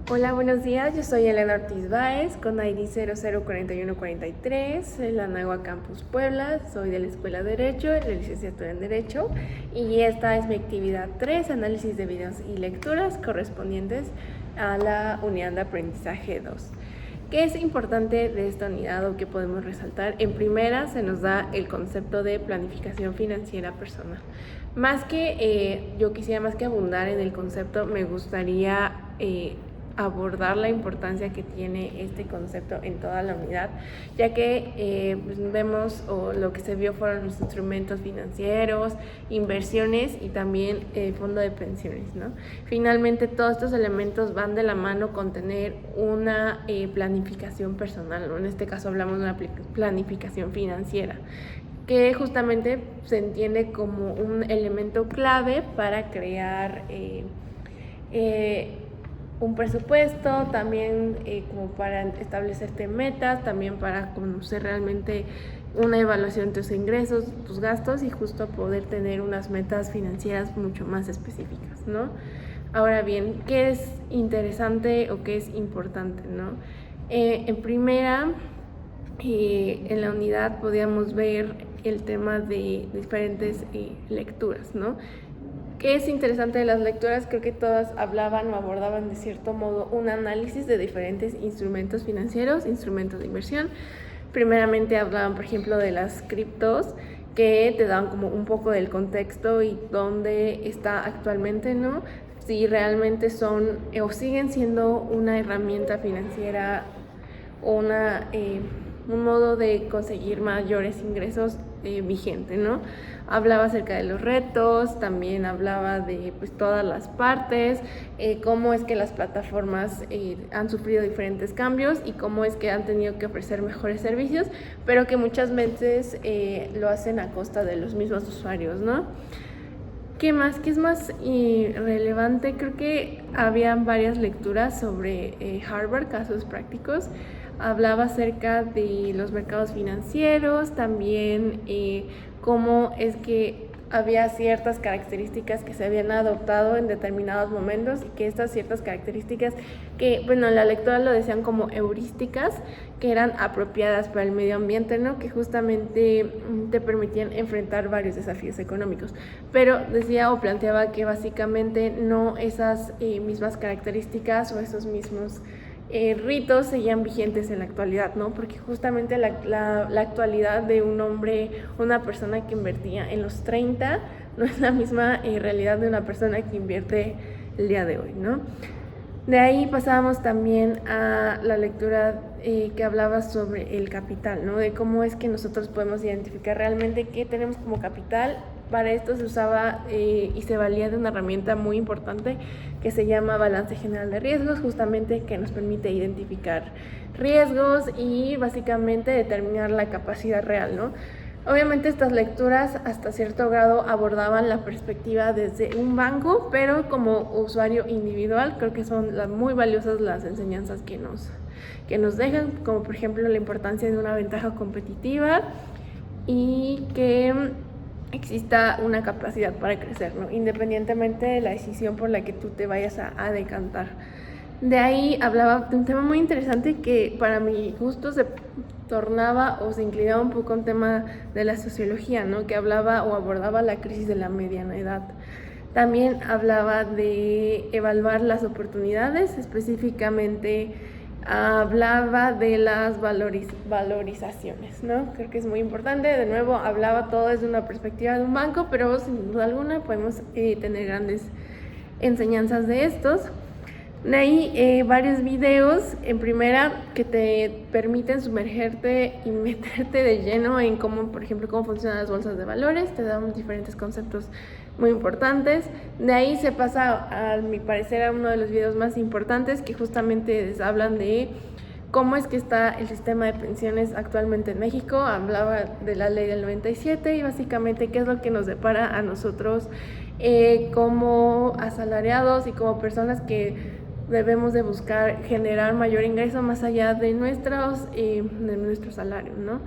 Hola, buenos días. Yo soy Elena Ortiz Báez con ID 004143 en la Nahua Campus Puebla. Soy de la Escuela de Derecho, de licenciatura en Derecho, y esta es mi actividad 3, análisis de videos y lecturas correspondientes a la unidad de aprendizaje 2. ¿Qué es importante de esta unidad o qué podemos resaltar? En primera, se nos da el concepto de planificación financiera personal. Yo quisiera más que abundar en el concepto, me gustaría abordar la importancia que tiene este concepto en toda la unidad, ya que vemos lo que se vio fueron los instrumentos financieros, inversiones y también fondo de pensiones, ¿no? Finalmente, todos estos elementos van de la mano con tener una planificación personal, ¿no? En este caso hablamos de una planificación financiera, que justamente se entiende como un elemento clave para crear un presupuesto, también como para establecerte metas, también para conocer realmente una evaluación de tus ingresos, tus gastos y justo poder tener unas metas financieras mucho más específicas, ¿no? Ahora bien, ¿qué es interesante o qué es importante, no? En primera, en la unidad podíamos ver el tema de diferentes lecturas, ¿no? ¿Qué es interesante de las lecturas? Creo que todas hablaban o abordaban de cierto modo un análisis de diferentes instrumentos financieros, instrumentos de inversión. Primeramente hablaban, por ejemplo, de las criptos, que te dan como un poco del contexto y dónde está actualmente, ¿no? Si realmente son o siguen siendo una herramienta financiera o un modo de conseguir mayores ingresos vigente, ¿no? Hablaba acerca de los retos, también hablaba de todas las partes, cómo es que las plataformas han sufrido diferentes cambios y cómo es que han tenido que ofrecer mejores servicios, pero que muchas veces lo hacen a costa de los mismos usuarios, ¿no? ¿Qué más? ¿Qué es más relevante? Creo que habían varias lecturas sobre Harvard, casos prácticos. Hablaba acerca de los mercados financieros, también cómo es que había ciertas características que se habían adoptado en determinados momentos y que estas ciertas características que, bueno, en la lectura lo decían como heurísticas, que eran apropiadas para el medio ambiente, ¿no? Que justamente te permitían enfrentar varios desafíos económicos. Pero decía o planteaba que básicamente no esas mismas características o esos mismos ritos seguían vigentes en la actualidad, ¿no? Porque justamente la actualidad de un hombre, una persona que invertía en los 30, no es la misma realidad de una persona que invierte el día de hoy, ¿no? De ahí pasábamos también a la lectura que hablaba sobre el capital, ¿no? De cómo es que nosotros podemos identificar realmente qué tenemos como capital. Para esto se usaba y se valía de una herramienta muy importante que se llama balance general de riesgos, justamente que nos permite identificar riesgos y básicamente determinar la capacidad real, ¿no? Obviamente estas lecturas hasta cierto grado abordaban la perspectiva desde un banco, pero como usuario individual creo que son muy valiosas las enseñanzas que nos dejan, como por ejemplo la importancia de una ventaja competitiva y que exista una capacidad para crecer, ¿no? Independientemente de la decisión por la que tú te vayas a decantar. De ahí hablaba de un tema muy interesante que para mi gusto se tornaba o se inclinaba un poco a un tema de la sociología, ¿no? Que hablaba o abordaba la crisis de la mediana edad. También hablaba de evaluar las oportunidades, específicamente hablaba de las valorizaciones, ¿no? Creo que es muy importante. De nuevo, hablaba todo desde una perspectiva de un banco, pero sin duda alguna podemos tener grandes enseñanzas de estos. De ahí varios videos, en primera, que te permiten sumergerte y meterte de lleno en cómo, por ejemplo, cómo funcionan las bolsas de valores, te dan diferentes conceptos muy importantes. De ahí se pasa, a mi parecer, a uno de los videos más importantes que justamente hablan de cómo es que está el sistema de pensiones actualmente en México. Hablaba de la ley del 97 y básicamente qué es lo que nos depara a nosotros como asalariados y como personas que debemos de buscar generar mayor ingreso más allá de nuestro salario, ¿no?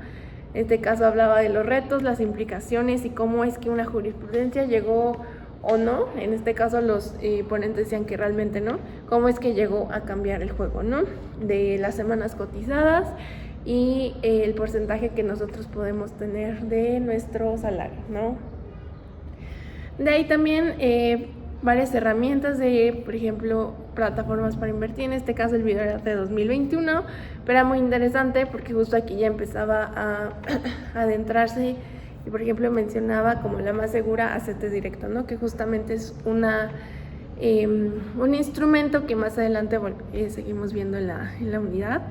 En este caso hablaba de los retos, las implicaciones y cómo es que una jurisprudencia llegó o no. En este caso los ponentes decían que realmente no. ¿Cómo es que llegó a cambiar el juego, no? De las semanas cotizadas y el porcentaje que nosotros podemos tener de nuestro salario, ¿no? De ahí también varias herramientas de, por ejemplo, plataformas para invertir. En este caso el video era de 2021, pero era muy interesante porque justo aquí ya empezaba a adentrarse y, por ejemplo, mencionaba como la más segura a CETES Directo, ¿no? Que justamente es un instrumento que más adelante seguimos viendo en la unidad.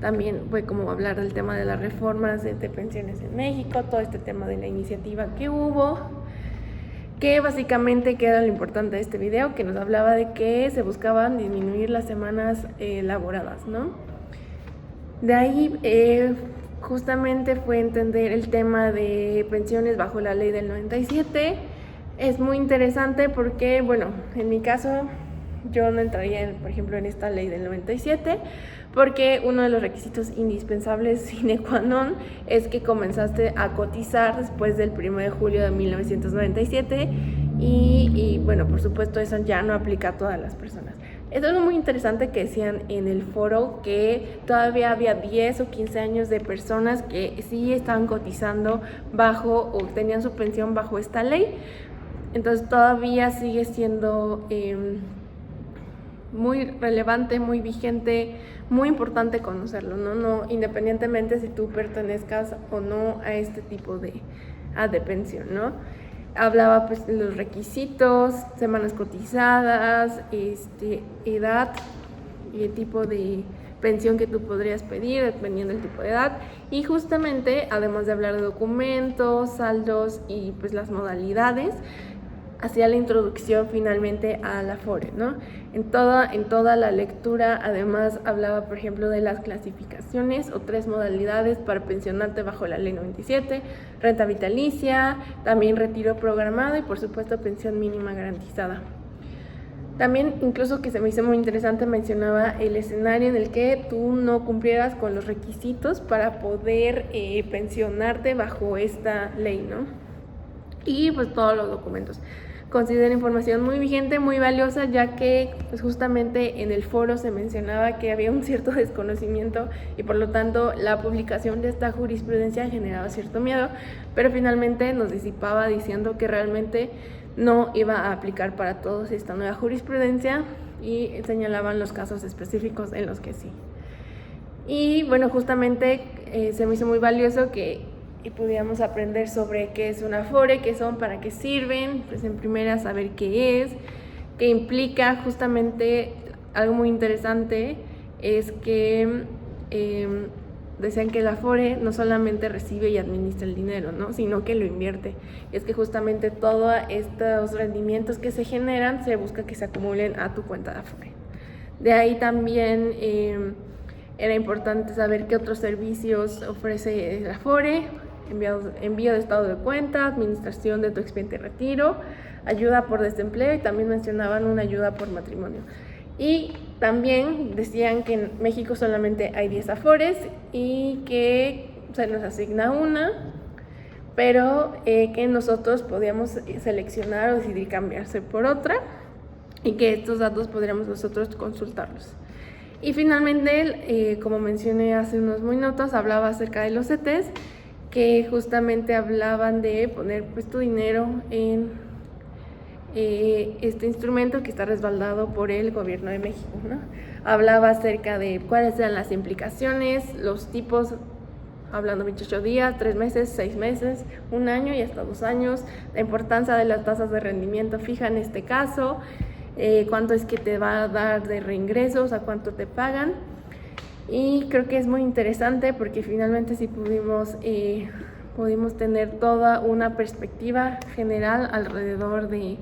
También fue como hablar del tema de las reformas de pensiones en México, todo este tema de la iniciativa que hubo, que básicamente queda lo importante de este video, que nos hablaba de que se buscaban disminuir las semanas laboradas, ¿no? De ahí justamente fue entender el tema de pensiones bajo la ley del 97. Es muy interesante porque, bueno, en mi caso yo no entraría, por ejemplo, en esta ley del 97, porque uno de los requisitos indispensables sine qua non es que comenzaste a cotizar después del 1 de julio de 1997 y bueno, por supuesto eso ya no aplica a todas las personas. Es algo muy interesante que decían en el foro, que todavía había 10 o 15 años de personas que sí estaban cotizando bajo o tenían su pensión bajo esta ley. Entonces todavía sigue siendo muy relevante, muy vigente, muy importante conocerlo, ¿no? Independientemente si tú pertenezcas o no a este tipo de pensión, ¿no? Hablaba pues de los requisitos, semanas cotizadas, edad y el tipo de pensión que tú podrías pedir dependiendo del tipo de edad, y justamente además de hablar de documentos, saldos y pues las modalidades, hacía la introducción finalmente a la Afore, ¿no? En toda la lectura además hablaba, por ejemplo, de las clasificaciones o 3 modalidades para pensionarte bajo la ley 97, renta vitalicia, también retiro programado y por supuesto pensión mínima garantizada. También, incluso que se me hizo muy interesante, mencionaba el escenario en el que tú no cumplieras con los requisitos para poder pensionarte bajo esta ley, ¿no? Y pues todos los documentos. Considero información muy vigente, muy valiosa, ya que pues justamente en el foro se mencionaba que había un cierto desconocimiento y por lo tanto la publicación de esta jurisprudencia generaba cierto miedo, pero finalmente nos disipaba diciendo que realmente no iba a aplicar para todos esta nueva jurisprudencia y señalaban los casos específicos en los que sí. Y bueno, justamente se me hizo muy valioso que pudiéramos aprender sobre qué es una Afore, qué son, para qué sirven, pues en primera saber qué es, qué implica. Justamente algo muy interesante es que decían que la Afore no solamente recibe y administra el dinero, ¿no? Sino que lo invierte. Es que justamente todos estos rendimientos que se generan se busca que se acumulen a tu cuenta de Afore. De ahí también era importante saber qué otros servicios ofrece la Afore: envío de estado de cuenta, administración de tu expediente de retiro, ayuda por desempleo, y también mencionaban una ayuda por matrimonio. Y también decían que en México solamente hay 10 Afores y que se nos asigna una, pero que nosotros podíamos seleccionar o decidir cambiarse por otra y que estos datos podríamos nosotros consultarlos. Y finalmente, como mencioné hace unos minutos, hablaba acerca de los CETES, que justamente hablaban de poner pues tu dinero en este instrumento que está respaldado por el gobierno de México, ¿no? Hablaba acerca de cuáles eran las implicaciones, los tipos, hablando 28 días, 3 meses, 6 meses, 1 año y hasta 2 años, la importancia de las tasas de rendimiento fija en este caso, cuánto es que te va a dar de reingresos, a cuánto te pagan. Y creo que es muy interesante porque finalmente sí pudimos tener toda una perspectiva general alrededor de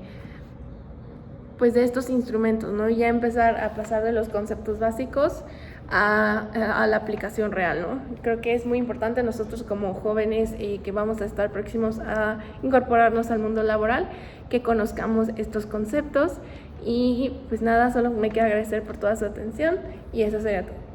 estos instrumentos, ¿no? Y ya empezar a pasar de los conceptos básicos a la aplicación real, ¿no? Creo que es muy importante nosotros como jóvenes que vamos a estar próximos a incorporarnos al mundo laboral, que conozcamos estos conceptos. Y pues nada, solo me quiero agradecer por toda su atención y eso sería todo.